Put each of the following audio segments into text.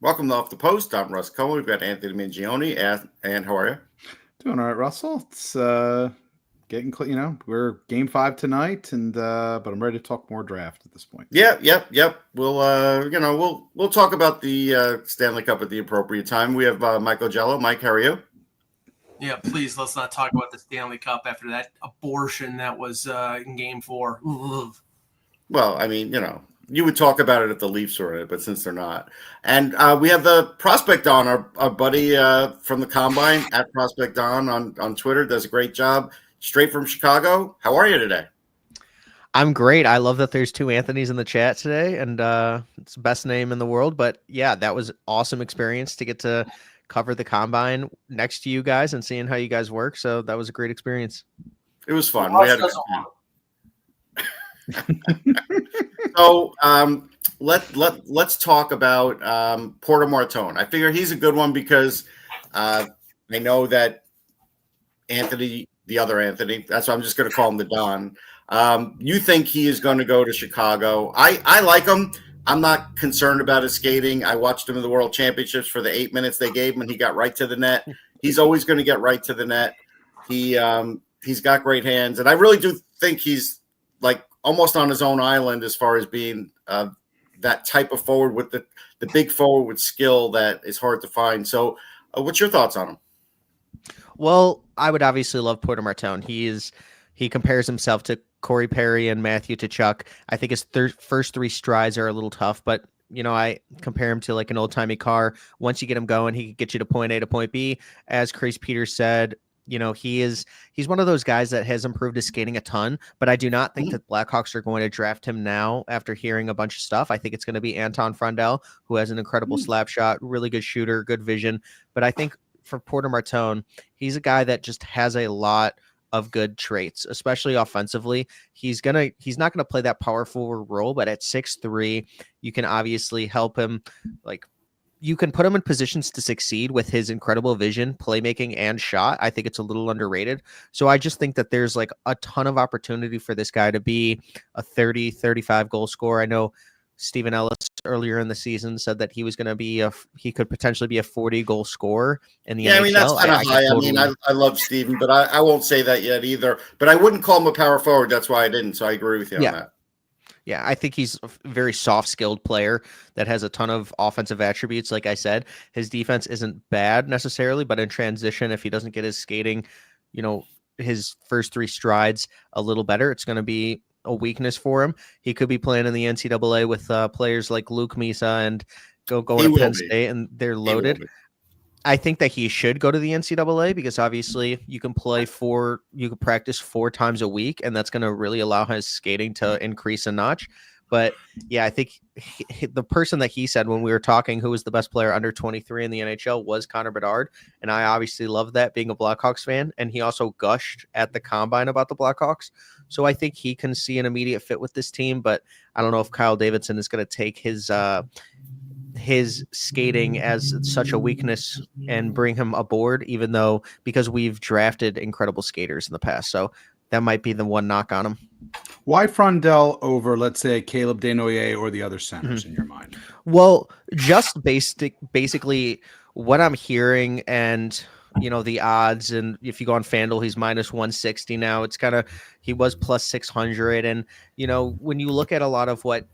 Welcome to Off the Post. I'm Russ Cohen. We've got Anthony Mingione. And how are you? Doing all right, Russell. It's getting we're game 5 tonight, and but I'm ready to talk more draft at this point. Yep. We'll talk about the Stanley Cup at the appropriate time. We have Michael Jello. Mike, how are you? Yeah, please let's not talk about the Stanley Cup after that abortion that was in Game 4. Ugh. Well, I mean, you would talk about it if the Leafs were in it, but since they're not. And we have the Prospect Don, our buddy from the Combine, at Prospect Don on Twitter, does a great job. Straight from Chicago. How are you today? I'm great. I love that there's two Anthonys in the chat today, and it's the best name in the world. But yeah, that was awesome experience to get to cover the Combine next to you guys and seeing how you guys work. So that was a great experience. It was fun. We had So let's talk about Porter Martone. I figure he's a good one because I know that Anthony, the other Anthony, that's why I'm just going to call him the Don. You think he is going to go to Chicago. I like him. I'm not concerned about his skating. I watched him in the World Championships for the 8 minutes they gave him, and he got right to the net. He's always going to get right to the net. He's got great hands, and I really do think he's like almost on his own island as far as being that type of forward with the big forward with skill that is hard to find. So what's your thoughts on him? Well, I would obviously love Porter Martone. He compares himself to Corey Perry and Matthew Tkachuk. I think his first 3 strides are a little tough, but I compare him to like an old-timey car. Once you get him going, he can get you to point A to point B. As Chris Peters said, he's one of those guys that has improved his skating a ton, but I do not think that Blackhawks are going to draft him now after hearing a bunch of stuff. I think it's going to be Anton Frundell, who has an incredible slap shot, really good shooter, good vision. But I think for Porter Martone, he's a guy that just has a lot of good traits, especially offensively. He's not gonna play that power forward role, but at 6'3", you can obviously help him. Like, you can put him in positions to succeed with his incredible vision, playmaking, and shot. I think it's a little underrated. So I just think that there's like a ton of opportunity for this guy to be a 30, 35 goal scorer. I know Stephen Ellis earlier in the season said that he was going to be he could potentially be a 40 goal scorer in the NHL. I mean, that's kind of high. I love Stephen, but I won't say that yet either. But I wouldn't call him a power forward. That's why I didn't. So I agree with you on that. Yeah, I think he's a very soft-skilled player that has a ton of offensive attributes. Like I said, his defense isn't bad necessarily, but in transition, if he doesn't get his skating, his first 3 strides a little better, it's going to be a weakness for him. He could be playing in the NCAA with players like Luke Misa and going to Penn State, and they're loaded. I think that he should go to the NCAA because obviously you can practice 4 times a week, and that's going to really allow his skating to increase a notch. But yeah, I think the person that he said when we were talking who was the best player under 23 in the NHL was Connor Bedard. And I obviously love that being a Blackhawks fan. And he also gushed at the Combine about the Blackhawks. So I think he can see an immediate fit with this team. But I don't know if Kyle Davidson is going to take his skating as such a weakness and bring him aboard, even though because we've drafted incredible skaters in the past. So that might be the one knock on him. Why Frundell over, let's say, Caleb Desnoyers or the other centers in your mind? Well, just basically what I'm hearing and, the odds. And if you go on FanDuel, he's minus 160 now. It's he was plus 600. And, when you look at a lot of what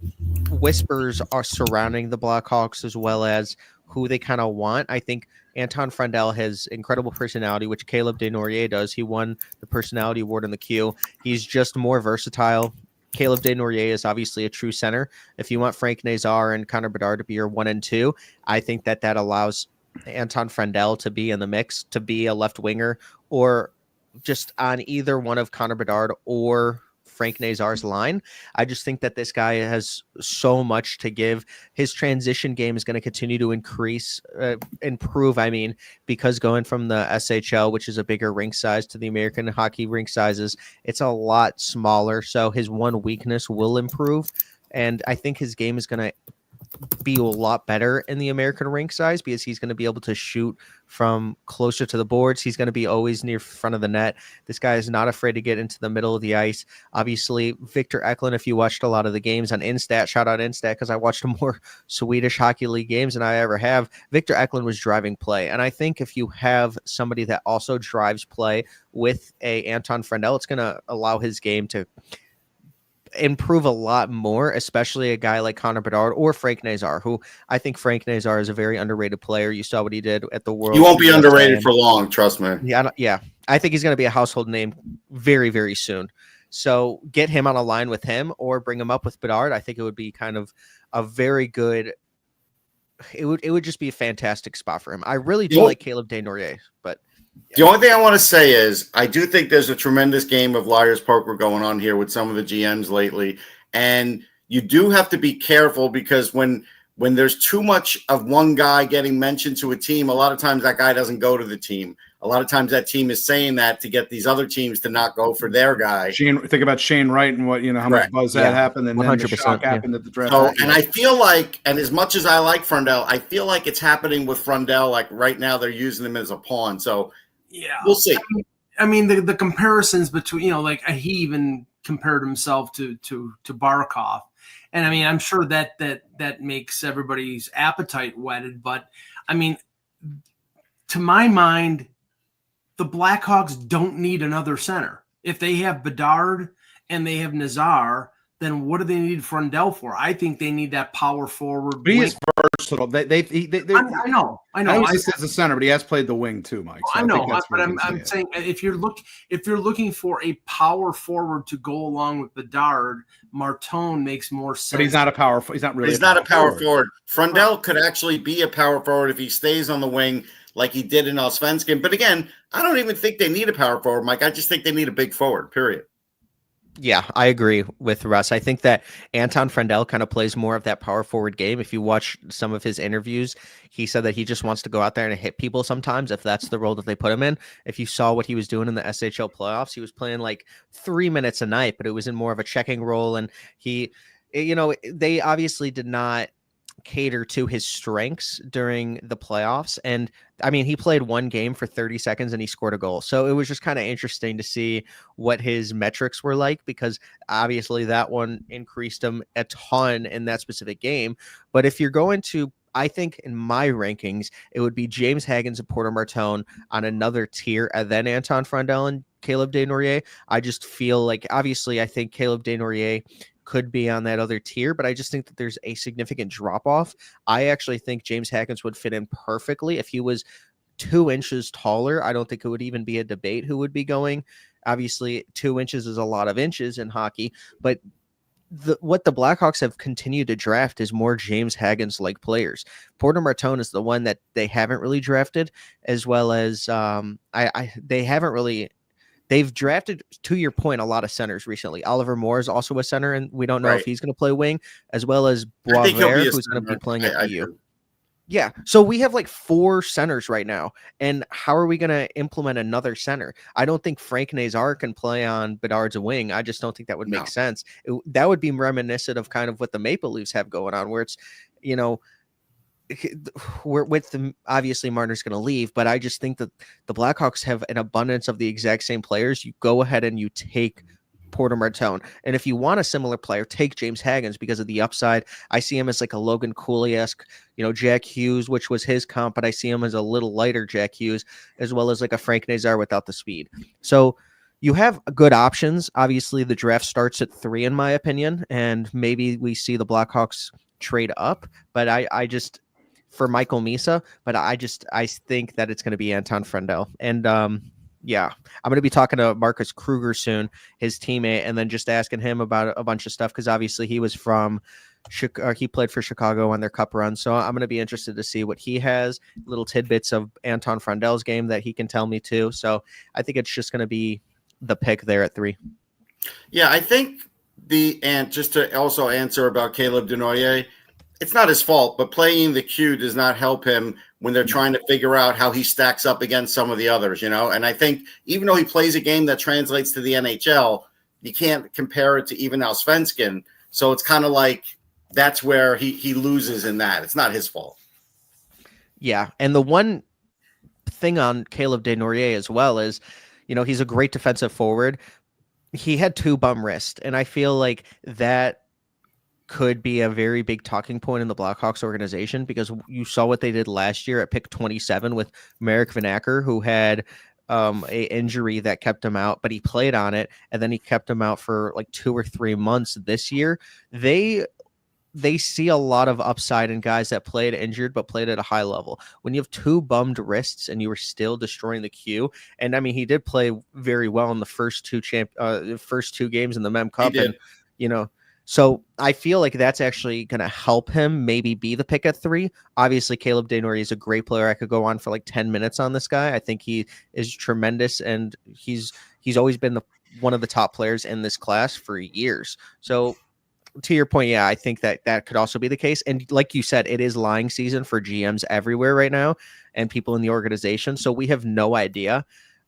whispers are surrounding the Blackhawks as well as who they kind of want, I think Anton Frundell has incredible personality, which Caleb Desnoyers does. He won the personality award in the Q. He's just more versatile. Caleb Desnoyers is obviously a true center. If you want Frank Nazar and Connor Bedard to be your 1 and 2, I think that allows Anton Frundell to be in the mix, to be a left winger, or just on either one of Connor Bedard or Frank Nazar's line. I just think that this guy has so much to give. His transition game is going to continue to improve, because going from the SHL, which is a bigger rink size, to the American hockey rink sizes, it's a lot smaller. So his one weakness will improve. And I think his game is going to be a lot better in the American rink size because he's going to be able to shoot from closer to the boards. He's going to be always near front of the net. This guy is not afraid to get into the middle of the ice. Obviously, Victor Eklund, if you watched a lot of the games on Instat, shout out Instat because I watched more Swedish Hockey League games than I ever have. Victor Eklund was driving play. And I think if you have somebody that also drives play with a Anton Friendel, it's going to allow his game to improve a lot more, especially a guy like Connor Bedard or Frank Nazar, who I think Frank Nazar is a very underrated player. You saw what he did at the World. You won't be underrated for long, trust me. Yeah, I think he's going to be a household name very, very soon. So get him on a line with him or bring him up with Bedard. I think it would be kind of a very good. It would just be a fantastic spot for him. I really do like Caleb Desnoyers, but. Yeah. The only thing I want to say is I do think there's a tremendous game of liar's poker going on here with some of the GMs lately. And you do have to be careful because when there's too much of one guy getting mentioned to a team, a lot of times that guy doesn't go to the team. A lot of times that team is saying that to get these other teams to not go for their guy. Think about Shane Wright and what, how much buzz that happened and 100%, then the shock happened at the draft. So, and I feel like, and as much as I like Frundell, I feel like it's happening with Frundell. Like right now they're using him as a pawn. So yeah, we'll see. I mean the comparisons between, like he even compared himself to Barkov. And I mean, I'm sure that makes everybody's appetite whetted. But I mean, to my mind, the Blackhawks don't need another center. If they have Bedard and they have Nazar, then what do they need Frundell for? I think they need that power forward. But he is versatile. I know. I know he's as a center, but he has played the wing too, Mike. So I know, but I'm saying if you're looking for a power forward to go along with Bedard, Martone makes more sense. But he's not a power. He's not really. He's not a power forward. Frundell could actually be a power forward if he stays on the wing like he did in Allsvenskan. But again, I don't even think they need a power forward, Mike. I just think they need a big forward. Period. Yeah, I agree with Russ. I think that Anton Frundell kind of plays more of that power forward game. If you watch some of his interviews, he said that he just wants to go out there and hit people sometimes if that's the role that they put him in. If you saw what he was doing in the SHL playoffs, he was playing like 3 minutes a night, but it was in more of a checking role. And they obviously did not cater to his strengths during the playoffs. And I mean, he played one game for 30 seconds and he scored a goal. So it was just kind of interesting to see what his metrics were like, because obviously that one increased him a ton in that specific game. But if you're going to, I think in my rankings, it would be James Hagens and Porter Martone on another tier, and then Anton Frundell and Caleb Desnoyers. I just feel like, obviously, I think Caleb Desnoyers could be on that other tier, but I just think that there's a significant drop off. I actually think James Hagens would fit in perfectly if he was 2 inches taller. I don't think it would even be a debate who would be going. Obviously, 2 inches is a lot of inches in hockey, but what the Blackhawks have continued to draft is more James Hagens-like players. Porter Martone is the one that they haven't really drafted, as well as they haven't really. They've drafted, to your point, a lot of centers recently. Oliver Moore is also a center, and we don't know if he's going to play wing, as well as Boisvert, who's going to be playing at EU. Yeah, so we have like 4 centers right now, and how are we going to implement another center? I don't think Frank Nazar can play on Bedard's wing. I just don't think that would make sense. That would be reminiscent of kind of what the Maple Leafs have going on, where it's, we're with them. Obviously, Marner's going to leave, but I just think that the Blackhawks have an abundance of the exact same players. You go ahead and you take Porter Martone, and if you want a similar player, take James Hagens because of the upside. I see him as like a Logan Cooley-esque, Jack Hughes, which was his comp, but I see him as a little lighter Jack Hughes, as well as like a Frank Nazar without the speed. So you have good options. Obviously, the draft starts at 3, in my opinion, and maybe we see the Blackhawks trade up, but I just for Michael Misa, but I think that it's going to be Anton Frundell. And yeah, I'm going to be talking to Marcus Kruger soon, his teammate, and then just asking him about a bunch of stuff, because obviously he was he played for Chicago on their cup run. So I'm going to be interested to see what he has, little tidbits of Anton Frundell's game that he can tell me too. So I think it's just going to be the pick there at 3. Yeah, I think just to also answer about Caleb Desnoyers, it's not his fault, but playing the Q does not help him when they're trying to figure out how he stacks up against some of the others, And I think even though he plays a game that translates to the NHL, you can't compare it to even Allsvenskan. So it's kind of like, that's where he loses in that. It's not his fault. Yeah, and the one thing on Caleb Desnoyers as well is, he's a great defensive forward. He had 2 bum wrists, and I feel like that could be a very big talking point in the Blackhawks organization, because you saw what they did last year at pick 27 with Marek Vanacker, who had a injury that kept him out, but he played on it, and then he kept him out for like 2 or 3 months this year. They see a lot of upside in guys that played injured but played at a high level. When you have 2 bummed wrists and you were still destroying the queue, and I mean, he did play very well in the first 2 games in the Mem Cup, and so I feel like that's actually going to help him maybe be the pick at 3. Obviously, Caleb Desnoyers is a great player. I could go on for like 10 minutes on this guy. I think he is tremendous, and he's always been one of the top players in this class for years. So to your point, yeah, I think that could also be the case. And like you said, it is lying season for GMs everywhere right now and people in the organization. So we have no idea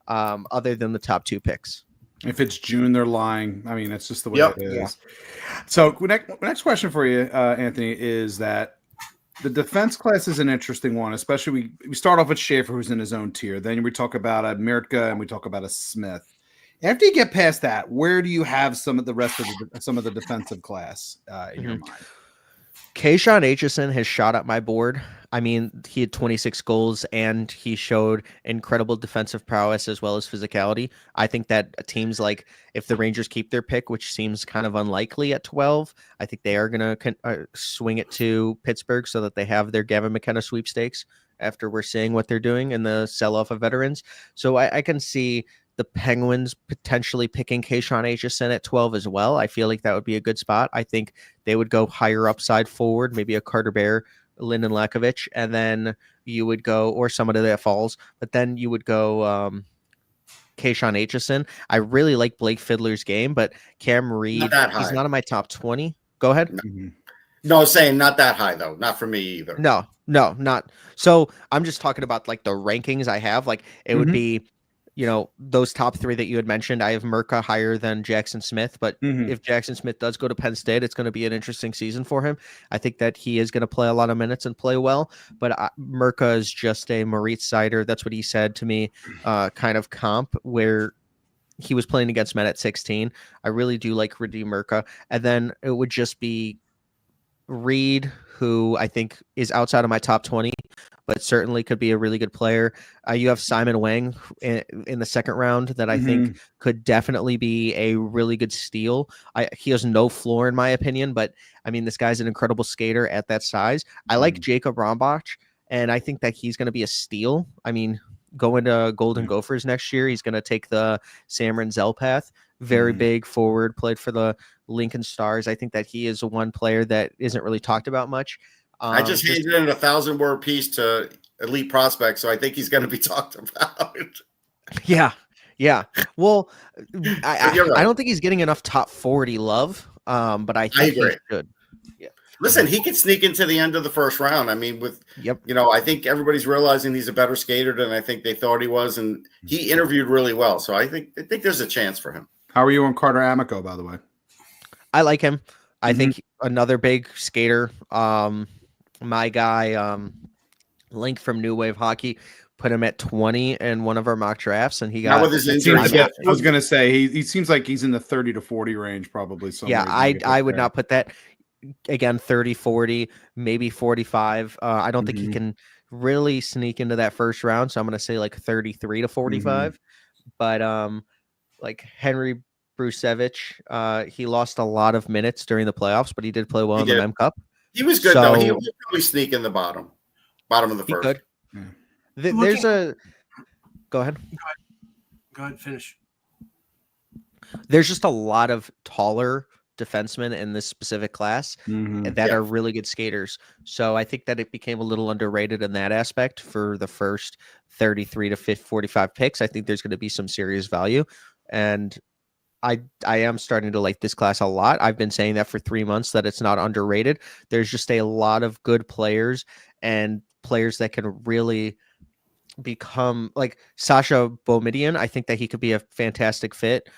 other than the top 2 picks. If it's June, they're lying. I mean, that's just the way Yep. it is. Yeah. So next question for you, Anthony, is that the defense class is an interesting one, especially we start off with Schaefer, who's in his own tier. Then we talk about a Mirtka and we talk about a Smith. After you get past that, where do you have some of the rest of some of the defensive class in your mind? Keyshawn Aitchison has shot up my board. I mean, he had 26 goals and he showed incredible defensive prowess as well as physicality. I think that teams like, if the Rangers keep their pick, which seems kind of unlikely at 12, I think they are going to swing it to Pittsburgh so that they have their Gavin McKenna sweepstakes after we're seeing what they're doing in the sell-off of veterans. So I can see the Penguins potentially picking Keyshawn Aitchison at 12 as well. I feel like that would be a good spot. I think they would go higher upside forward, maybe a Carter Bear, Lyndon Lakovic, and then you would go, or somebody that falls, but then you would go Keyshawn Aitchison. I really like Blake Fiddler's game, but Cam Reed, he's not in my top 20. Go ahead. No, saying not that high, though. Not for me either. No, not. So I'm just talking about like the rankings I have. Like it would be, those top 3 that you had mentioned. I have Mirtka higher than Jackson Smith, but if Jackson Smith does go to Penn State, it's going to be an interesting season for him. I think that he is going to play a lot of minutes and play well, but Mirtka is just a Moritz Seider. That's what he said to me, kind of comp where he was playing against men at 16. I really do like Radim Mirtka. And then it would just be Reed, who I think is outside of my top 20, but certainly could be a really good player. You have Simon Wang in the second round that I think could definitely be a really good steal. He has no floor in my opinion, but I mean, this guy's an incredible skater at that size. I like Jacob Rombach, and I think that he's going to be a steal. I mean, going to Golden Gophers next year, he's going to take the Sam Renzel path. Very big forward, played for the Lincoln Stars. I think that he is one player that isn't really talked about much. I just handed in a 1,000-word piece to Elite Prospects, so I think he's going to be talked about. Yeah. Well, I don't think he's getting enough top 40 love, but I think he should. Yeah. Listen, he could sneak into the end of the first round. I mean, I think everybody's realizing he's a better skater than I think they thought he was, and he interviewed really well. So I think there's a chance for him. How are you on Carter Amico, by the way? I like him. I think another big skater. My guy, Link from New Wave Hockey, put him at 20 in one of our mock drafts, and he got. With his injury. I was going to say he seems like he's in the 30 to 40 range, probably. Yeah, I would not put that. Again, 30, 40, maybe 45. I don't think he can really sneak into that first round, so I'm going to say like 33 to 45. But like Henry Brusevich, he lost a lot of minutes during the playoffs, but he did play well in the Mem Cup. He was good, though. He would probably sneak in the bottom of the first. There's a – go ahead. Go ahead, finish. There's just a lot of taller defensemen in this specific class that are really good skaters. So I think that it became a little underrated in that aspect for the first 33 to 45 picks. I think there's going to be some serious value. And I am starting to like this class a lot. I've been saying that for 3 months, that it's not underrated. There's just a lot of good players and players that can really become like Sasha Boumediene. I think that he could be a fantastic fit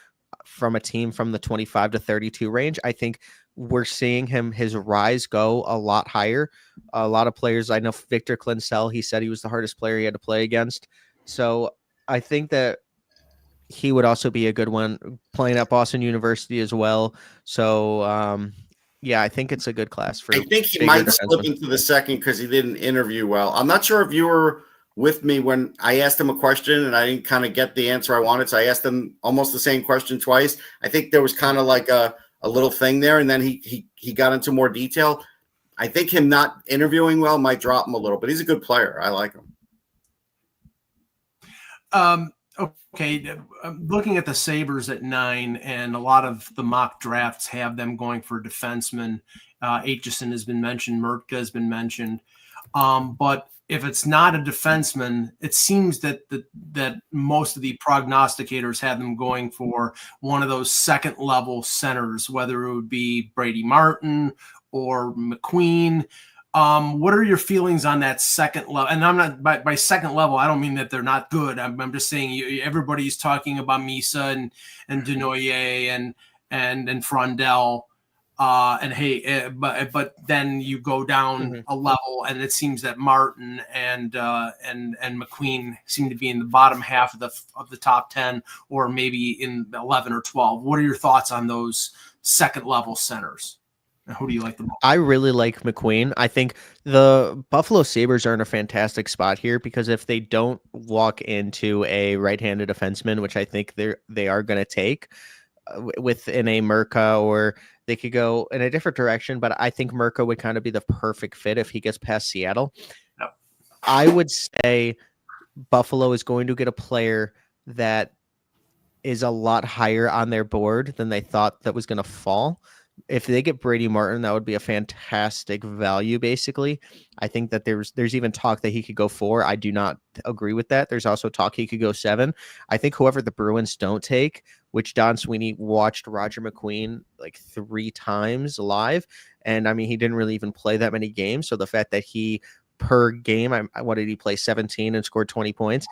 from a team from the 25 to 32 range. I think we're seeing his rise go a lot higher. A lot of players, I know Victor Clinsell, he said he was the hardest player he had to play against. So I think that he would also be a good one playing at Boston University as well. So, yeah, I think it's a good class for I think he bigger might slip defensemen. into the second because he didn't interview well. I'm not sure if you were with me when I asked him a question and I didn't kind of get the answer I wanted. So I asked him almost the same question twice. I think there was kind of like a little thing there, and then he got into more detail. I think him not interviewing well might drop him a little, but he's a good player. I like him. Okay, I'm looking at the Sabres at 9, and a lot of the mock drafts have them going for defensemen. Aitchison has been mentioned, Mertka has been mentioned, but if it's not a defenseman, it seems that that most of the prognosticators have them going for one of those second level centers, whether it would be Brady Martin or McQueen. What are your feelings on that second level? And I'm not by second level, I don't mean that they're not good. I'm just saying everybody's talking about Misa and Denoyer and Frondell. But then you go down a level, and it seems that Martin and McQueen seem to be in the bottom half of the top 10, or maybe in 11 or 12. What are your thoughts on those second level centers? Who do you like the most? I really like McQueen. I think the Buffalo Sabres are in a fantastic spot here because if they don't walk into a right-handed defenseman, which I think they are going to take within a Merca, or they could go in a different direction, but I think Merca would kind of be the perfect fit if he gets past Seattle. Yep. I would say Buffalo is going to get a player that is a lot higher on their board than they thought that was going to fall. If they get Brady Martin, that would be a fantastic value, basically. I think that there's even talk that he could go 4. I do not agree with that. There's also talk he could go 7. I think whoever the Bruins don't take, which Don Sweeney watched Roger McQueen like 3 times live, and I mean, he didn't really even play that many games. So the fact that he, per game, what did he play, 17 and scored 20 points?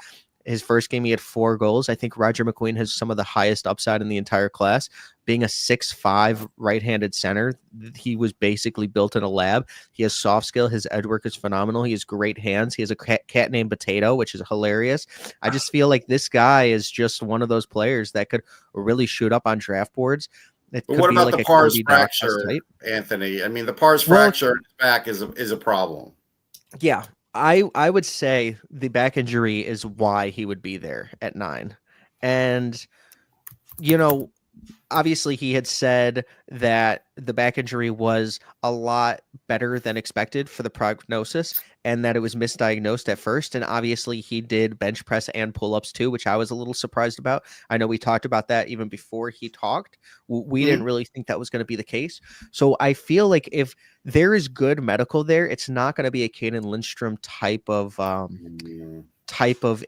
His first game, he had 4 goals. I think Roger McQueen has some of the highest upside in the entire class. Being a 6'5" right-handed center, he was basically built in a lab. He has soft skill. His edge work is phenomenal. He has great hands. He has a cat named Potato, which is hilarious. I just feel like this guy is just one of those players that could really shoot up on draft boards. But what about the pars fracture, Anthony? I mean, the pars fracture in his back is a problem. Yeah. I would say the back injury is why he would be there at 9. And, you know, obviously he had said that the back injury was a lot better than expected for the prognosis and that it was misdiagnosed at first. And obviously he did bench press and pull-ups too, which I was a little surprised about. I know we talked about that even before he talked. We didn't really think that was going to be the case. So I feel like if there is good medical there, it's not going to be a Caden Lindstrom type of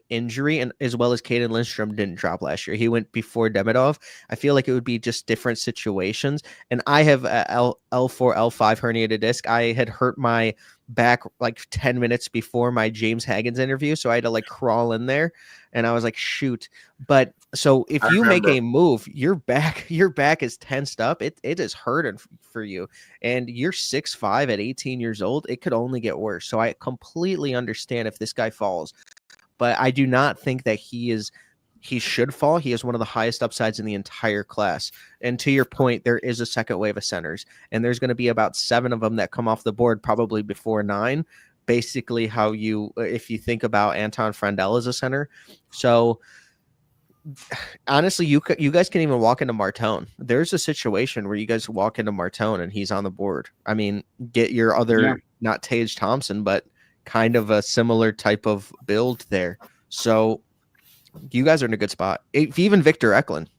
injury, and as well as Caden Lindstrom didn't drop last year. He went before Demidov. I feel like it would be just different situations. And I have a L4, L5 herniated disc. I had hurt my back like 10 minutes before my James Haggins interview, so I had to like crawl in there, and I was like, shoot. But so if you make a move, your back is tensed up. It is hurting for you, and you're 6'5" at 18 years old. It could only get worse. So I completely understand if this guy falls. But I do not think that he should fall. He is one of the highest upsides in the entire class. And to your point, there is a second wave of centers, and there's going to be about 7 of them that come off the board probably before 9. Basically, if you think about Anton Frandel as a center. So honestly, you guys can even walk into Martone. There's a situation where you guys walk into Martone and he's on the board. I mean, get your other, not Tage Thompson, but kind of a similar type of build there. So you guys are in a good spot. Even Victor Eklund,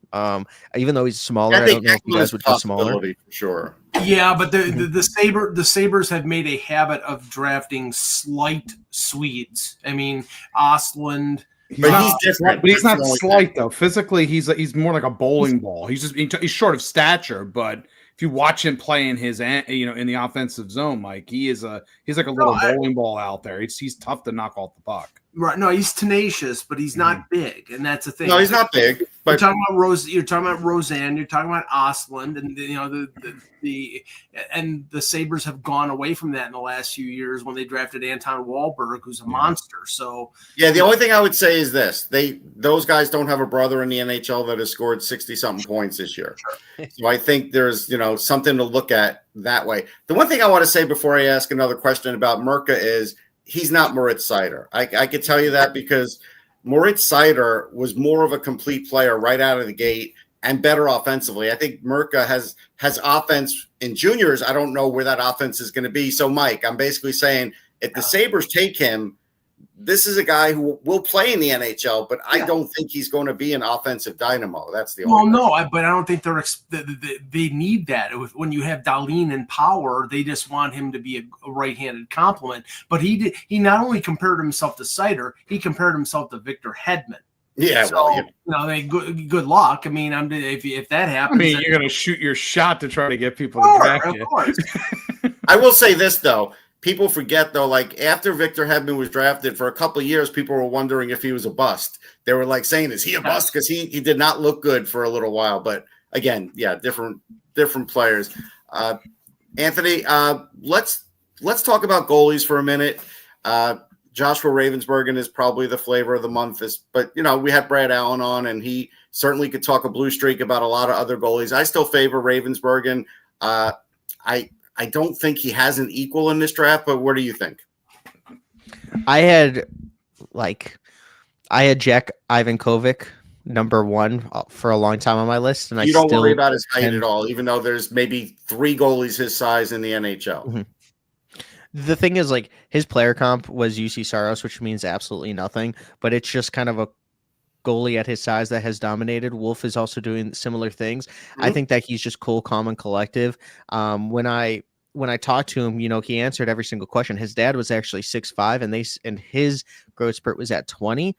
even though he's smaller, I don't know if you guys would go smaller. For sure. Yeah, but the Sabres have made a habit of drafting slight Swedes. I mean, Ostlund. But he's different. But he's not slight though. Physically, he's more like a bowling ball. He's short of stature, but if you watch him play in his, in the offensive zone, Mike, he's like a little bowling ball out there. He's tough to knock off the puck. Right. No, he's tenacious, but he's not big, and that's the thing. No, he's not big. But You're talking about Rose. You're talking about Roseanne. You're talking about Ostland, and the Sabres have gone away from that in the last few years when they drafted Anton Wahlberg, who's a monster. So yeah, the only thing I would say is this: those guys don't have a brother in the NHL that has scored 60-something points this year. Sure. So I think there's something to look at that way. The one thing I want to say before I ask another question about Merca is he's not Moritz Seider. I could tell you that because Moritz Seider was more of a complete player right out of the gate and better offensively. I think Merca has offense in juniors. I don't know where that offense is going to be. So, Mike, I'm basically saying if the Sabres take him, this is a guy who will play in the NHL, but I don't think he's going to be an offensive dynamo. That's the only but I don't think they need that. When you have Dahlin in power, they just want him to be a right-handed complement. But he not only compared himself to Seider, he compared himself to Victor Hedman. Yeah, so, good luck. I mean, if that happens, you're going to shoot your shot to try to get people to draft you. Of course. I will say this though. People forget, though, like after Victor Hedman was drafted for a couple of years, people were wondering if he was a bust. They were like saying, is he a bust? Because he did not look good for a little while. But again, different players. Anthony, let's talk about goalies for a minute. Joshua Ravensbergen is probably the flavor of the month. But, we had Brad Allen on, and he certainly could talk a blue streak about a lot of other goalies. I still favor Ravensbergen. I don't think he has an equal in this draft, but what do you think? I had Jack Ivankovic number one for a long time on my list, and you don't worry about his height at all, even though there's maybe 3 goalies his size in the NHL. Mm-hmm. The thing is, his player comp was UC Saros, which means absolutely nothing, but it's just kind of a goalie at his size that has dominated. Wolf is also doing similar things. Mm-hmm. I think that he's just cool, calm, and collective. When I talked to him, he answered every single question. His dad was actually 6'5", and his growth spurt was at 20,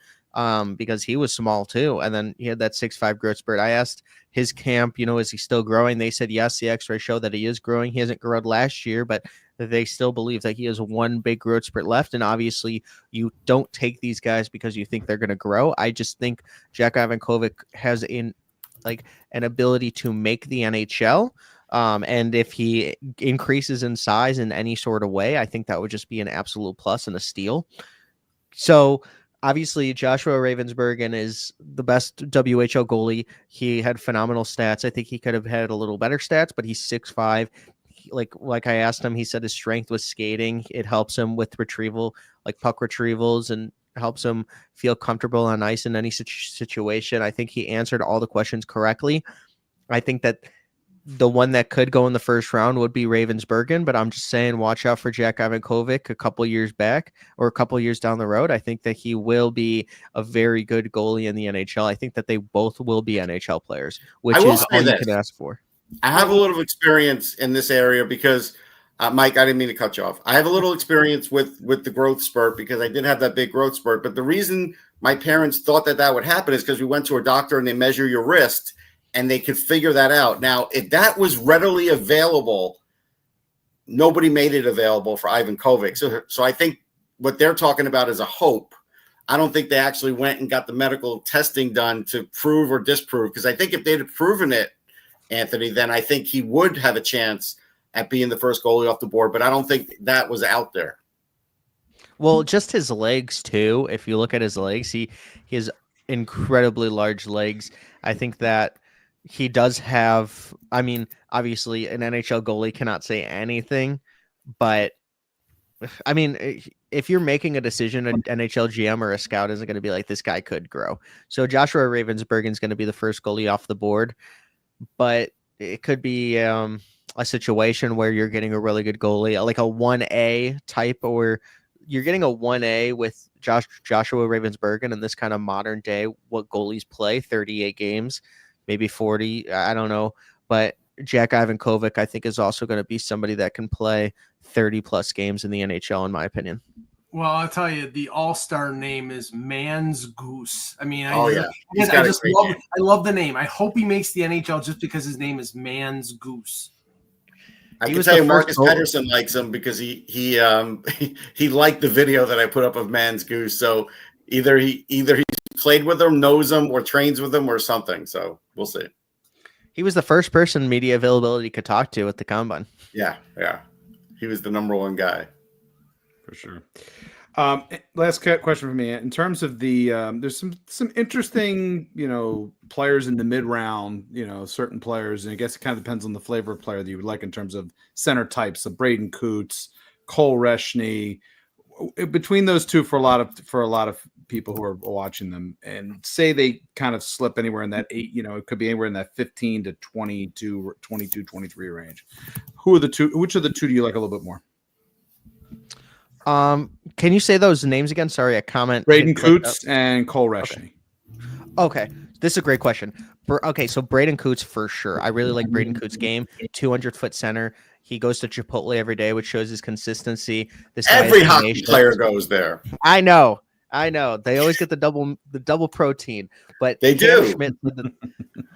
because he was small too. And then he had that 6'5" growth spurt. I asked his camp, is he still growing? They said yes. The X-ray showed that he is growing. He hasn't grown last year, but they still believe that he has one big growth spurt left. And obviously, you don't take these guys because you think they're going to grow. I just think Jack Ivankovic has an ability to make the NHL. And if he increases in size in any sort of way, I think that would just be an absolute plus and a steal. So obviously Joshua Ravensbergen is the best WHL goalie. He had phenomenal stats. I think he could have had a little better stats, but he's 6'5". Like I asked him, he said his strength was skating. It helps him with retrieval, like puck retrievals, and helps him feel comfortable on ice in any situation. I think he answered all the questions correctly. I think that the one that could go in the first round would be Ravensbergen, but I'm just saying, watch out for Jack Ivankovic a couple years back or a couple years down the road. I think that he will be a very good goalie in the NHL. I think that they both will be NHL players, which is all you can ask for. I have a little experience in this area because, Mike, I didn't mean to cut you off. I have a little experience with the growth spurt because I did have that big growth spurt. But the reason my parents thought that would happen is because we went to a doctor and they measure your wrist and they could figure that out. Now, if that was readily available, nobody made it available for Ivankovic. So I think what they're talking about is a hope. I don't think they actually went and got the medical testing done to prove or disprove, because I think if they'd have proven it, Anthony, then I think he would have a chance at being the first goalie off the board, but I don't think that was out there. Well, just his legs too. If you look at his legs, he has incredibly large legs. I think that he does have, obviously an NHL goalie cannot say anything, but if you're making a decision, an NHL GM or a scout isn't going to be like, this guy could grow. So Joshua Ravensbergen is going to be the first goalie off the board, but it could be a situation where you're getting a really good goalie, like a 1A type, or you're getting a 1A with Joshua Ravensbergen in this kind of modern day, what goalies play, 38 games, maybe 40, I don't know. But Jack Ivankovic, I think, is also going to be somebody that can play 30-plus games in the NHL, in my opinion. Well, I'll tell you, the all-star name is Mans Goose. I love the name. I hope he makes the NHL just because his name is Mans Goose. I can tell you Marcus Pettersson likes him because he liked the video that I put up of Mans Goose. So Either he's played with them, knows them, or trains with them, or something. So we'll see. He was the first person media availability could talk to at the combine. Yeah. He was the number one guy. For sure. Last question for me. In terms of the, there's some interesting, players in the mid round. Certain players, and I guess it kind of depends on the flavor of player that you would like in terms of center types. So Braden Coots, Cole Reshney. Between those two, for a lot of people who are watching them, and say they kind of slip anywhere in that 8, it could be anywhere in that 15 to 22, 23 range. Who are the two? Which of the two do you like a little bit more? Can you say those names again? Sorry, a comment. Braden Coots and Cole Reshney. Okay, this is a great question. Okay, so Braden Coots for sure. I really like Braden Coots' game. 200-foot center. He goes to Chipotle every day, which shows his consistency. Every hockey player goes there. I know. They always get the double protein, but they do.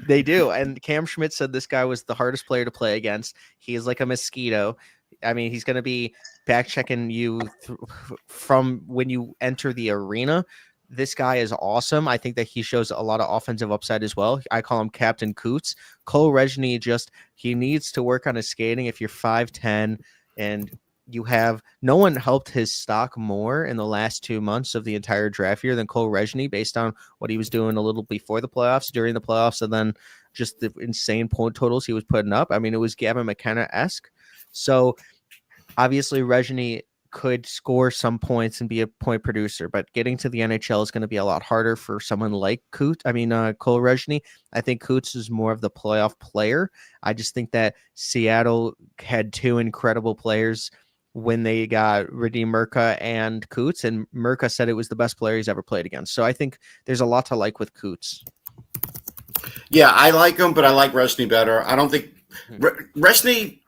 They do. And Cam Schmidt said this guy was the hardest player to play against. He is like a mosquito. I mean, he's going to be back checking you from when you enter the arena. This guy is awesome. I think that he shows a lot of offensive upside as well. I call him Captain Coots. Cole Reshney, he needs to work on his skating. If you're 5'10" and you have no one helped his stock more in the last 2 months of the entire draft year than Cole Reshney, based on what he was doing a little before the playoffs, during the playoffs, and then just the insane point totals he was putting up. I mean, it was Gavin McKenna-esque. So obviously Reshney could score some points and be a point producer, but getting to the NHL is going to be a lot harder for someone like Cole Reshney. I think Coots is more of the playoff player. I just think that Seattle had two incredible players when they got Radim Murka and Coots, and Murka said it was the best player he's ever played against. So I think there's a lot to like with Coots. Yeah, I like him, but I like Reshney better. I don't think Reshney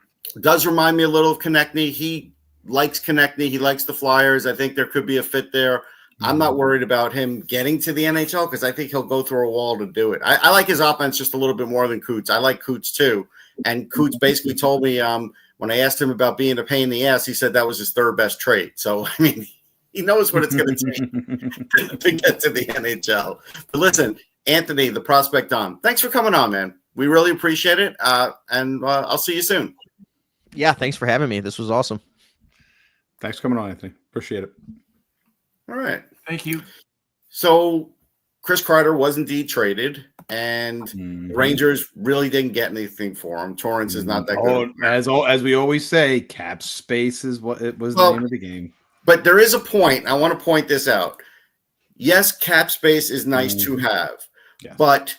does remind me a little of Konechny. He likes Konechny. He likes the Flyers. I think there could be a fit there. I'm not worried about him getting to the NHL because I think he'll go through a wall to do it. I like his offense just a little bit more than Coots. I like Coots too. And Coots basically told me when I asked him about being a pain in the ass, he said that was his third best trait. So, I mean, he knows what it's going to take to get to the NHL. But listen, Anthony, the prospect on. Thanks for coming on, man. We really appreciate it. And I'll see you soon. Yeah, thanks for having me. This was awesome. Thanks for coming on, Anthony. Appreciate it. All right. Thank you. So Chris Kreider was indeed traded, and the Rangers really didn't get anything for him. Torrance is not that good. As we always say, cap space is what it was the name of the game. But there is a point. I want to point this out. Yes, cap space is nice to have, but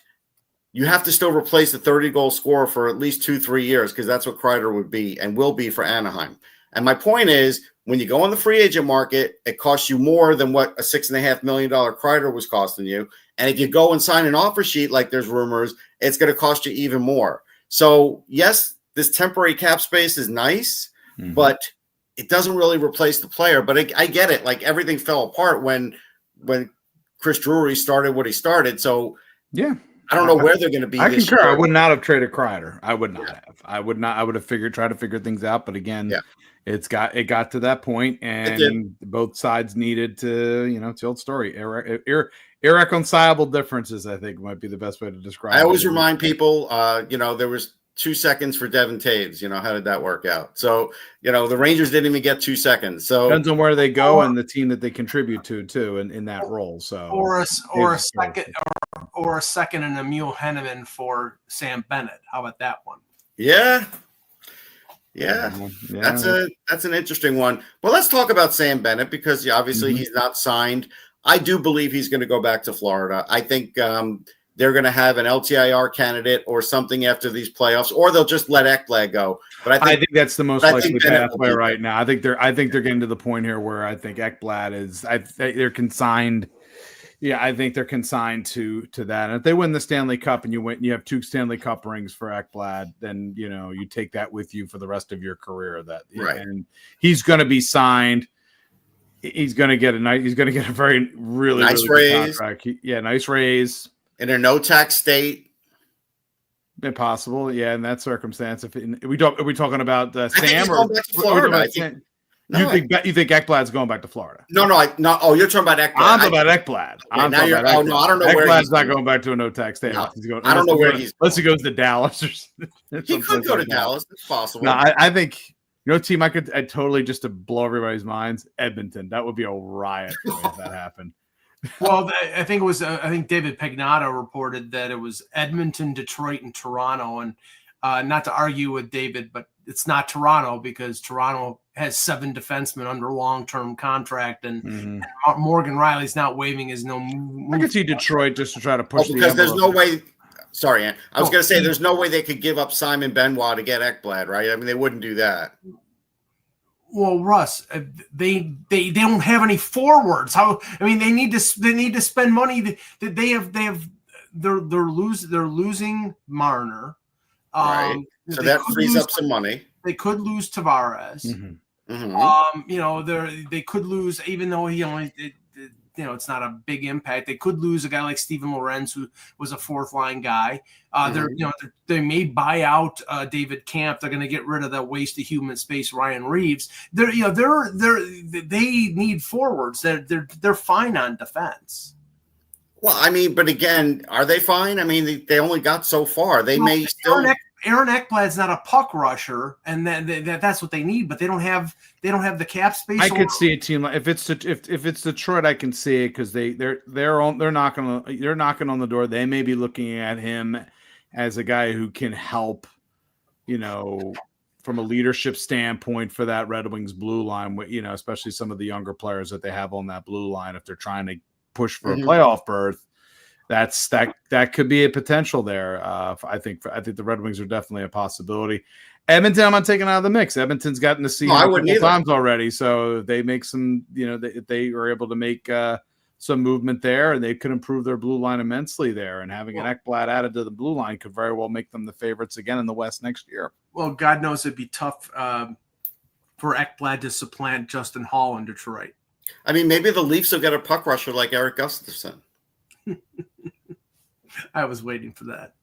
you have to still replace the 30-goal scorer for at least 2-3 years because that's what Kreider would be and will be for Anaheim. And my point is, when you go on the free agent market, it costs you more than what a $6.5 million Kreider was costing you. And if you go and sign an offer sheet like there's rumors, it's going to cost you even more. So, yes, this temporary cap space is nice, but it doesn't really replace the player. But I get it. Like, everything fell apart when Chris Drury started what he started. So, yeah. I don't know where they're going to be. I concur. Year. I would not have traded Kreider. I would not have. I would not. I would have tried to figure things out. But again, it got to that point, and both sides needed to, it's the old story. Irreconcilable differences, I think, might be the best way to describe it. I always remind people, there was 2 seconds for Devin Taves. How did that work out? So, the Rangers didn't even get 2 seconds. So depends on where they go and the team that they contribute to, too, in that role. So or a second and Emil Henneman for Sam Bennett. How about that one? Yeah. That's an interesting one. Well, let's talk about Sam Bennett because obviously he's not signed. I do believe he's going to go back to Florida. I think they're going to have an LTIR candidate or something after these playoffs, or they'll just let Ekblad go. But I think that's the most likely pathway right now. I think they're getting to the point here where I think Ekblad is. They're consigned. Yeah, I think they're consigned to that. And if they win the Stanley Cup and you have 2 Stanley Cup rings for Ekblad, then you take that with you for the rest of your career. And he's going to be signed. He's going to get a very really nice really raise. Contract. Nice raise in a no tax state. Impossible, in that circumstance. Are we talking about Sam or Florida? No, you think Ekblad's going back to Florida? No. Oh, you're talking about Ekblad. I'm talking about Ekblad. Okay, I'm now talking you're. about Oh Ekblad. no, I don't know where Ekblad's he's not going. going back to a no-tax state. No. He's going, I don't know where he's. unless he goes to Dallas or He could go to Dallas. It's possible. No, I think team I'd totally just to blow everybody's minds. Edmonton. That would be a riot if that happened. Well, I think it was. I think David Pagnotta reported that it was Edmonton, Detroit, and Toronto. And not to argue with David, but it's not Toronto because Toronto has 7 defensemen under long-term contract, and Morgan Riley's not waiving his no. I could see Detroit just to try to push because the there's no envelope. way. Sorry, Ann. I was going to say there's no way they could give up Simon Benoit to get Ekblad, right? I mean, they wouldn't do that. Well, Russ, they don't have any forwards. How? I mean, they need to spend money. They're losing Marner. Right. So that frees up some money. They could lose Tavares. They could lose, even though he only, it's not a big impact. They could lose a guy like Steven Lorenz, who was a 4th line guy. They may buy out David Camp. They're going to get rid of that waste of human space, Ryan Reeves. They need forwards. They're fine on defense. Well, I mean, but again, are they fine? I mean, they only got so far. They may still. Aaron Ekblad's not a puck rusher, and that's what they need. But they don't have the cap space. I could see a team like if it's Detroit, I can see it because they're knocking on the door. They may be looking at him as a guy who can help, from a leadership standpoint for that Red Wings blue line. Especially some of the younger players that they have on that blue line if they're trying to push for a playoff berth. That could be a potential there. I think the Red Wings are definitely a possibility. Edmonton, I'm not taking out of the mix. Edmonton's gotten to see a couple times already, so they make some. They are able to make some movement there, and they could improve their blue line immensely there. And having an Ekblad added to the blue line could very well make them the favorites again in the West next year. Well, God knows it'd be tough for Ekblad to supplant Justin Hall in Detroit. I mean, maybe the Leafs will get a puck rusher like Eric Gustafson. I was waiting for that.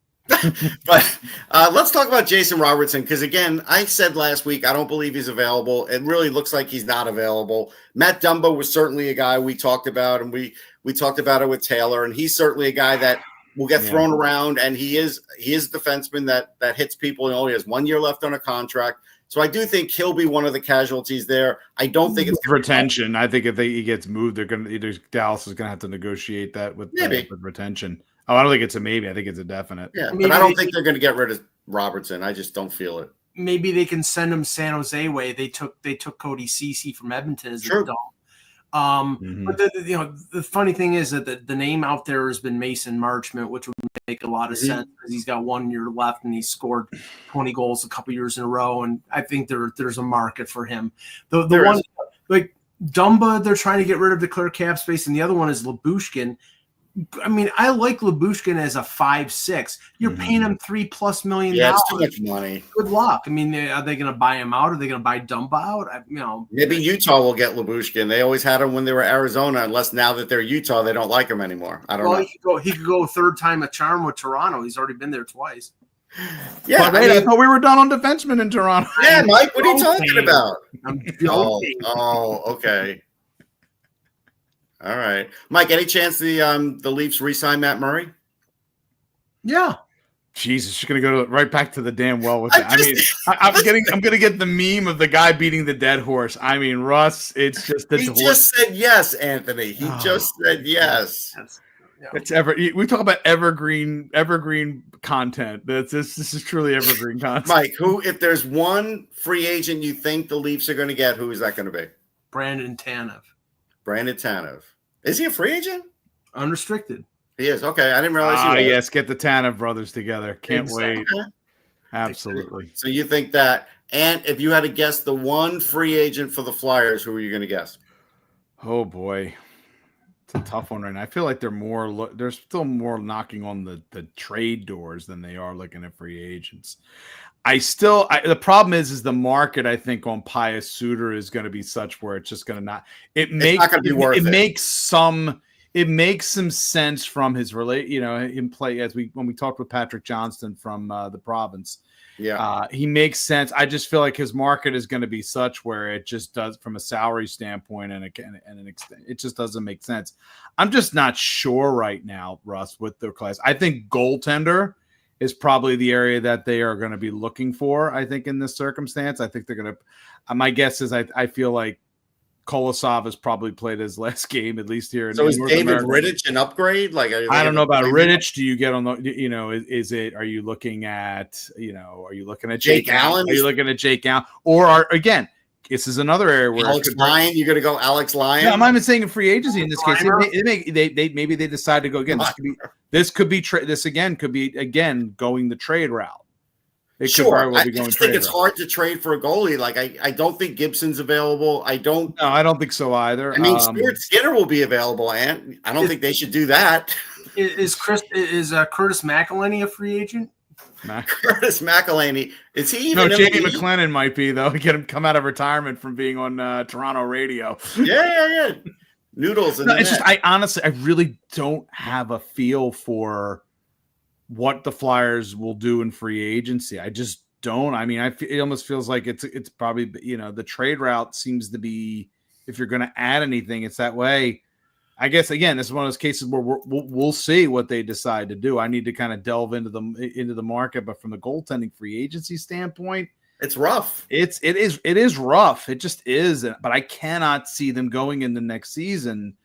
But let's talk about Jason Robertson because, again, I said last week I don't believe he's available. It really looks like he's not available. Matt Dumba was certainly a guy we talked about, and we talked about it with Taylor, and he's certainly a guy that will get thrown around, and he is a defenseman that hits people. He has 1 year left on a contract. So I do think he'll be one of the casualties there. I don't think it's retention. I think if he gets moved, Dallas is going to have to negotiate that with retention. Oh, I don't think it's a maybe. I think it's a definite. Yeah, but I don't think they're going to get rid of Robertson. I just don't feel it. Maybe they can send him San Jose way. They took Cody Ceci from Edmonton as an adult. But the funny thing is that the name out there has been Mason Marchment, which would make a lot of sense because he's got 1 year left and he's scored 20 goals a couple years in a row, and I think there's a market for him. The one like Dumba, they're trying to get rid of the clear cap space, and the other one is Lyubushkin. I mean, I like Lyubushkin as a 5'6". You're paying him $3+ million. Yeah, it's too much money. Good luck. I mean, are they going to buy him out? Are they going to buy Dumba out? Maybe Utah will get Lyubushkin. They always had him when they were Arizona, unless now that they're Utah, they don't like him anymore. I don't know. He could go third time a charm with Toronto. He's already been there twice. Yeah, I thought we were done on defensemen in Toronto. Yeah, Mike, what are you talking about? I'm joking. Oh, okay. All right, Mike. Any chance the Leafs re-sign Matt Murray? Yeah. Jesus, she's gonna go right back to the damn well with it. I'm gonna get the meme of the guy beating the dead horse. I mean, Russ, it's just the horse. Just said yes, Anthony. He just said yes. It's we talk about evergreen content. This is truly evergreen content. Mike, if there's one free agent you think the Leafs are going to get, who is that going to be? Brandon Tanev. Brandon Tanev. Is he a free agent? Unrestricted. He is. Okay, I didn't realize. Oh yes, get the Tanev brothers together. Can't wait. Okay. Absolutely. So you think that? And if you had to guess the one free agent for the Flyers, who are you going to guess? Oh boy, it's a tough one right now. I feel like they're still more knocking on the trade doors than they are looking at free agents. The problem is the market, I think, on Pius Suter is going to be such where it's just going to not. It makes some sense from his him play when we talked with Patrick Johnston from the province. Yeah. He makes sense. I just feel like his market is going to be such where it just does, from a salary standpoint and an extent, it just doesn't make sense. I'm just not sure right now, Russ, with their class. I think goaltender is probably the area that they are going to be looking for. I think in this circumstance, I think they're going to. My guess is I feel like Kolosov has probably played his last game, at least here in So is North David America. Rittich an upgrade? Like, I don't know about Rittich. Do you get on the, is it, are you looking at, are you looking at Jake Allen? Are you looking at Jake Allen? Or again, this is another area where Alex Lyon? You're going to go Alex Lyon? Yeah, I'm not even saying in free agency in this case. Maybe they decide to go again. This could be going the trade route. It sure. Well I just think it's hard to trade for a goalie. Like, I don't think Gibson's available. No, I don't think so either. I mean, Stuart Skinner will be available, and I don't think they should do that. Is Curtis McElhinney a free agent? Curtis McElhinney, is he even? No, Jamie McLennan might be, though. Get him come out of retirement from being on Toronto radio. Yeah. Noodles. It's just I really don't have a feel for what the Flyers will do in free agency. I just don't. I mean, it almost feels like it's probably, the trade route seems to be, if you're going to add anything, it's that way. I guess, again, this is one of those cases where we'll see what they decide to do. I need to kind of delve into the market, but from the goaltending free agency standpoint, it's rough. It is rough. It just is. But I cannot see them going in the next season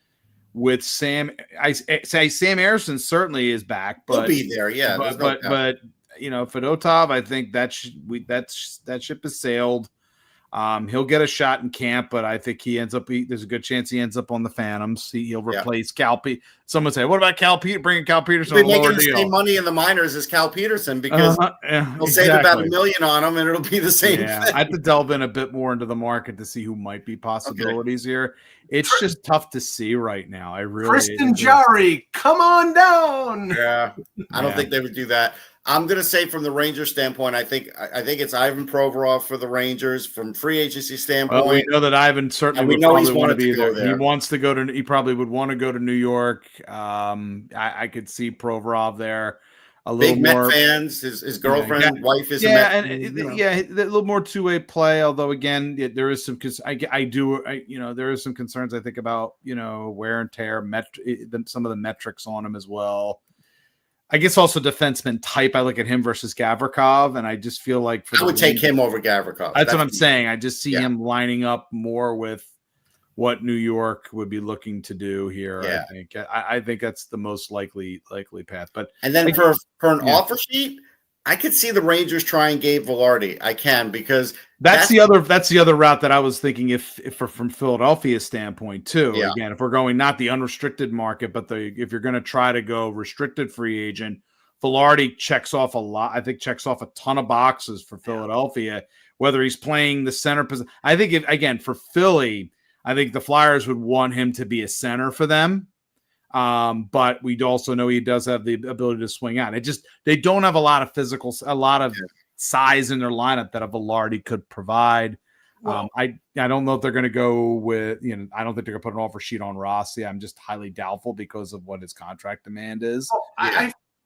with Sam. I say Sam Ersson certainly is back, but he'll be there. Yeah, but Fedotov, I think that ship has sailed. He'll get a shot in camp, but I think he ends up. There's a good chance he ends up on the Phantoms. He'll replace Cal. Someone say, "What about Cal Peter? Bringing Cal Peterson He'll on be a lower making the deal." same money in the minors as Cal Peterson because he'll save about $1 million on him, and it'll be the same thing. I have to delve in a bit more into the market to see who might be possibilities here. It's just tough to see right now. Kristen Jari, come on down. Yeah, I don't think they would do that. I'm going to say from the Rangers standpoint, I think it's Ivan Provorov for the Rangers. From free agency standpoint, we know that Ivan certainly would probably want to be there. He wants to go to. He probably would want to go to New York. I could see Provorov there. A little big more Met fans. His girlfriend, wife is a little more two-way play. Although again, there is some because there is some concerns I think about wear and tear, some of the metrics on him as well. I guess also defenseman type. I look at him versus Gavrikov, and I just feel like I would take him over Gavrikov. That's what I'm saying. I just see him lining up more with what New York would be looking to do here. Yeah. I think that's the most likely path. But then for an offer sheet, I could see the Rangers trying Gabe Vilardi. I can because that's the other route that I was thinking if from Philadelphia's standpoint too. Yeah. Again, if we're going not the unrestricted market, but if you're going to try to go restricted free agent, Vilardi checks off a lot. I think checks off a ton of boxes for Philadelphia. Whether he's playing the center position, I think for Philly, I think the Flyers would want him to be a center for them. But we also know he does have the ability to swing out. They don't have a lot of size in their lineup that a Vilardi could provide. Well, I don't know if they're going to go with, I don't think they're going to put an offer sheet on Rossi. I'm just highly doubtful because of what his contract demand is.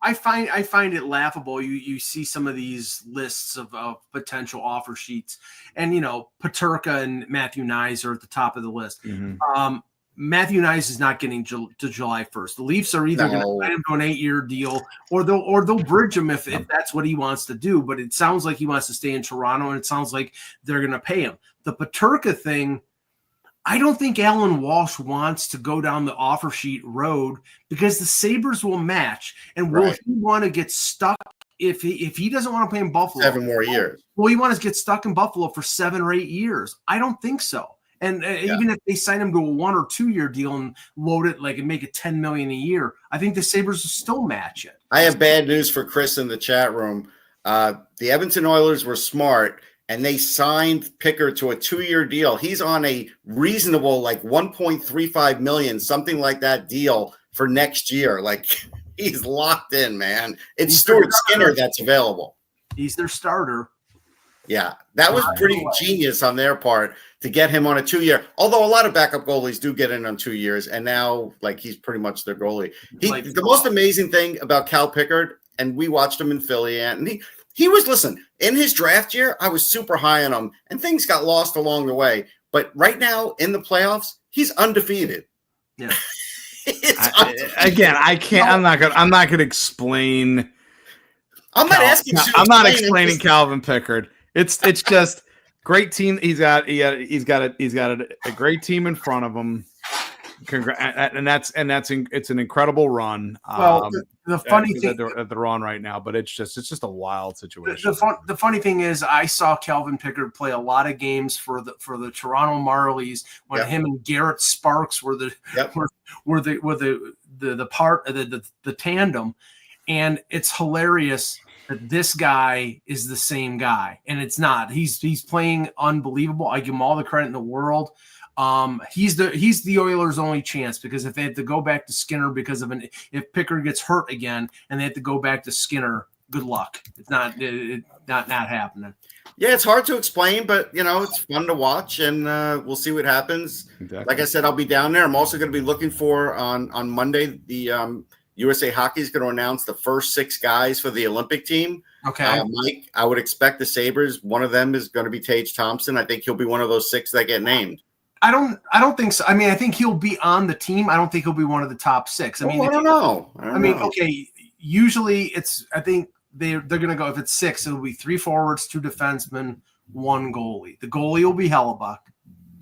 I find it laughable. You see some of these lists of potential offer sheets, and Peterka and Matthew Nyes are at the top of the list. Mm-hmm. Matthew Nyes is not getting to July 1st. The Leafs are either going to sign him to an 8-year deal, or they'll bridge him if that's what he wants to do. But it sounds like he wants to stay in Toronto, and it sounds like they're going to pay him. The Peterka thing, I don't think Alan Walsh wants to go down the offer sheet road because the Sabres will match. And will he want to get stuck if he doesn't want to play in Buffalo? 7 more years. Will he want to get stuck in Buffalo for 7 or 8 years? I don't think so. And even if they sign him to a 1 or 2 year deal and load it and make it $10 million a year, I think the Sabres will still match it. I have bad news for Chris in the chat room. The Edmonton Oilers were smart, and they signed Pickard to a 2-year deal. He's on a reasonable $1.35 million, something like that deal for next year. He's locked in, man. It's Stuart Skinner that's available. He's their starter. Yeah, that was pretty genius on their part to get him on a 2-year. Although a lot of backup goalies do get in on 2 years, and now he's pretty much their goalie. The most amazing thing about Cal Pickard, and we watched him in Philly, and He was, listen, in his draft year, I was super high on him, and things got lost along the way. But right now in the playoffs, he's undefeated. Yeah. I can't. I'm not gonna explain. I'm not asking. I'm not explaining Calvin Pickard. It's just great team. He's got a great team in front of him. It's an incredible run. Well, the funny thing that they're on right now, but it's just a wild situation. The funny thing is, I saw Calvin Pickard play a lot of games for the Toronto Marlies when him and Garrett Sparks were the tandem, and it's hilarious that this guy is the same guy, and it's not. He's playing unbelievable. I give him all the credit in the world. He's the Oilers' only chance, because if they have to go back to Skinner if Pickard gets hurt again and they have to go back to Skinner, good luck. It's not happening. Yeah, it's hard to explain, but it's fun to watch, and we'll see what happens. Exactly. Like I said, I'll be down there. I'm also going to be looking for on Monday. The USA Hockey is going to announce the first 6 guys for the Olympic team. Okay, Mike, I would expect the Sabres. One of them is going to be Tage Thompson. I think he'll be one of those 6 that get named. I don't think so. I mean, I think he'll be on the team. I don't think he'll be one of the top 6. I don't know. Okay. Usually, I think they're going to go. If it's 6, it'll be 3 forwards, 2 defensemen, 1 goalie. The goalie will be Hellebuck.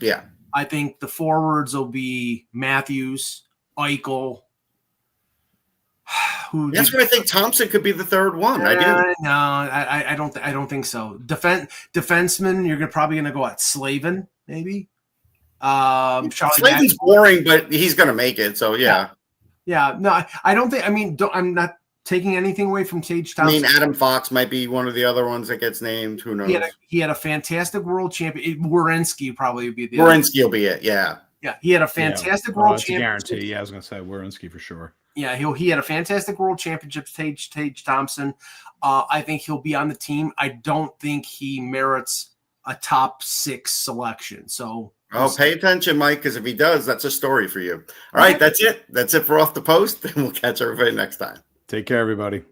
Yeah. I think the forwards will be Matthews, Eichel. That's what I think. Thompson could be the 3rd one. I do. No, I don't think so. Defenseman, you're probably going to go at Slavin, maybe. Slavin's boring, but he's going to make it. So yeah. No, I don't think. I mean, I'm not taking anything away from Tage Thompson. I mean, Adam Fox might be one of the other ones that gets named. Who knows? He had a fantastic world champion. Werenski probably would be the. Werenski will be it. Yeah. Yeah, he had a fantastic world championship. Guarantee. Yeah, I was going to say Werenski for sure. Yeah, he had a fantastic world championship. Tage Thompson. I think he'll be on the team. I don't think he merits a top 6 selection. So. Oh, pay attention, Mike, because if he does, that's a story for you. All right, that's it. That's it for Off the Post, and we'll catch everybody next time. Take care, everybody.